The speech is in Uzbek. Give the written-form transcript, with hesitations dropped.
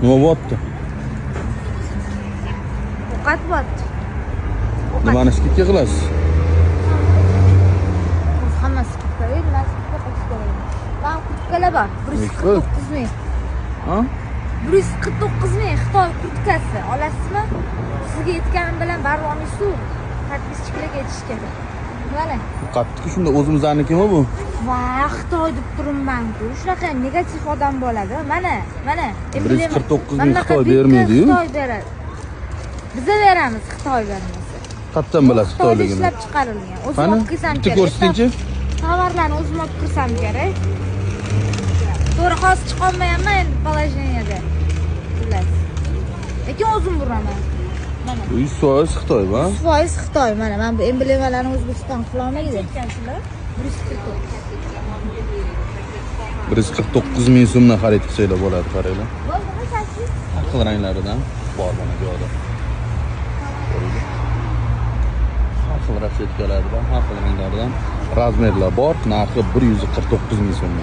Nima bo'pti? Ovqat bo'pti. Nimani skidga qilasiz? Hammasi skidga. Nima skidga qilish kerak? Ben kurtkalar bor. 149 ming. Ha? 149 ming Xitoy kurtkasi. Olasizmi? Sizga aytganim bilan barvoni suv. Подписчикlarga aytish kerak. Mana. Qattiq shunda o'zimiznikimi bu? Va, Xitoy deb turibman-ku. Shunaqa negativ odam bo'ladi. Mana. 149 ming Xitoy bermaydi-yu. Xitoy beradi. Biza beramiz, Xitoy bermasa. Qatdan bilasiz Xitoyligini? Ishlab chiqarilgan. O'zim olib kirsam kerak. Ko'rsatingchi. Tovarlarni o'zim olib kirsam kerak. To'g'ri, hozir chiqolmayapman endi положениеda. Bilasiz. Lekin o'zim buraman. Mana. 100% Xitoy va? 100% Xitoy. Mana men bu emblemalarni O'zbekiston qila olmaydi. 149 ming so'mdan xarid qilsanglar bo'ladi, qaranglar. Har xil ranglaridan bor mana bu yerda. Har xil rassetkalardan, har xil ranglardan razmerlar bor. Narxi 149 ming so'm.